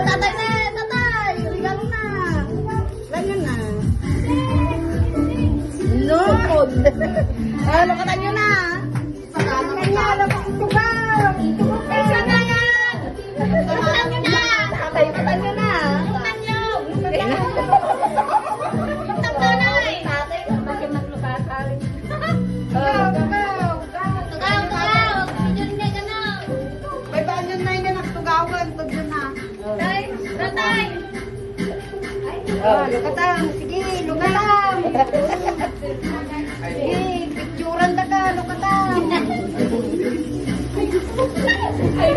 Tatay na, tatay. Regalo na. Ganyan na. Lord. Lukatan nyo na. Kanya, tugaw. Isa na yan. Lukatan nyo na. Tatay, lukatan nyo na. Lukatan nyo. Lukatan nyo na eh. Tatay, bakit maglukatan? Tugaw. Hindi ka na. May baan yun na yung nagtugawan. Tugyo na. Tatay. Lukatan. Sige, lukatan. Sige, picturean na ka, lukatan. Ay,